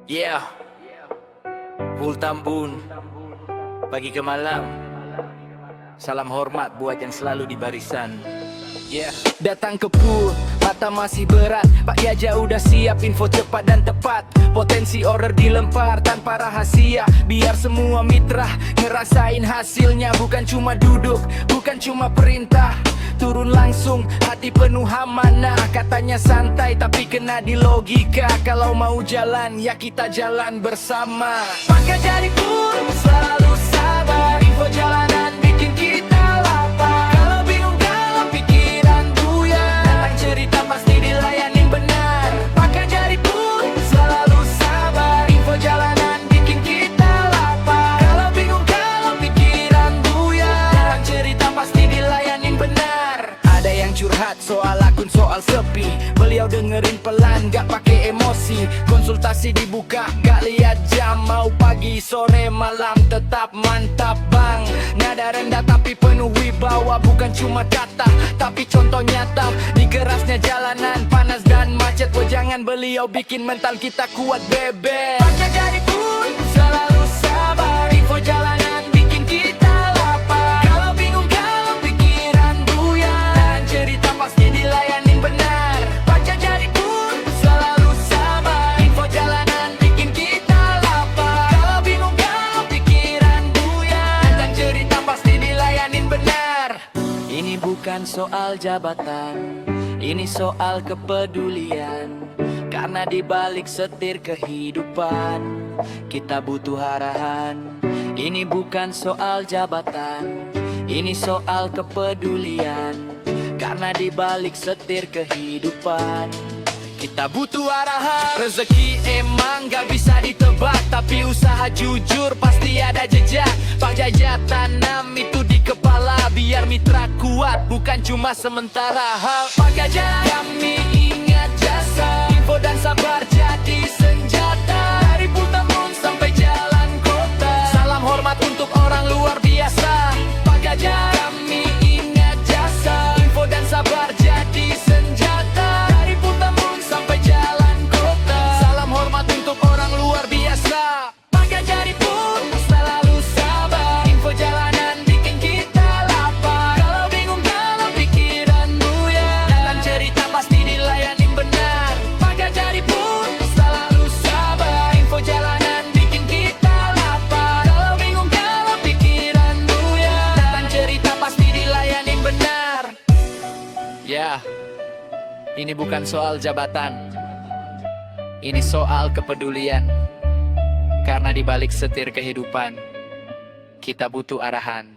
Yeah, full tambun pagi ke malam. Salam hormat buat yang selalu di barisan. Yeah. Datang ke pool, mata masih berat. Pak Yaja udah siap, info cepat dan tepat. Potensi order dilempar tanpa rahasia, biar semua mitra ngerasain hasilnya. Bukan cuma duduk, bukan cuma perintah, turun langsung, hati penuh amanah. Katanya santai tapi kena di logika. Kalau mau jalan, ya kita jalan bersama. Maka jadi pun selalu sabar. Info jalanan bikin kita lapar. Kalau bingung dalam pikiran buyar, datang cerita pasti dilayanin benar. Maka jadi pun selalu sabar. Info jalanan bikin kita lapar. Kalau bingung dalam pikiran buyar, datang cerita pasti dilayanin benar. Ada yang curhat soal akun, soal sepi, beliau dengerin pelan, gak pakai emosi. Konsultasi dibuka, gak lihat jam. Mau pagi, sore, malam, tetap mantap bang. Nada rendah tapi penuh wibawa. Bukan cuma kata, tapi contoh nyata. Di kerasnya jalanan, panas dan macet, wejangan beliau bikin mental kita kuat bebek. Maka jadi pun selalu sabar. Info jalanan bikin kita lapar. Kalau bingung, kalau pikiran buyar, dan cerita pasti dilayanin benar. Baca jadi pun selalu sabar. Info jalanan bikin kita lapar. Kalau bingung, kalau pikiran buyar, dan cerita pasti dilayanin benar. Ini bukan soal jabatan, ini soal kepedulian. Karena di balik setir kehidupan, kita butuh arahan. Ini bukan soal jabatan, ini soal kepedulian. Karena di balik setir kehidupan, kita butuh arahan. Rezeki emang gak bisa ditebak, tapi usaha jujur pasti ada jejak. Pak Jaja tanam itu di kepala, biar mitra kuat bukan cuma sementara. Pak Jaja kami ingat jasa, info dan sabar jadi senjata. Dari Putamun sampai jalan kota, salam hormat untuk orang luar biasa. Pak Jaja kami ingat jasa, info dan sabar jadi senjata. Dari Putamun sampai jalan kota, salam hormat untuk orang luar biasa. Pak Jaja pun selalu sabar. Info jalanan bikin kita lapar. Kalau bingung, kalau pikiran buyar, dalam cerita pasti dilayanin benar. Pak Jaja pun selalu sabar. Info jalanan bikin kita lapar. Kalau bingung, kalau pikiran buyar, dalam cerita pasti dilayanin benar. Ya, ini bukan soal jabatan, ini soal kepedulian. Karena di balik setir kehidupan, kita butuh arahan.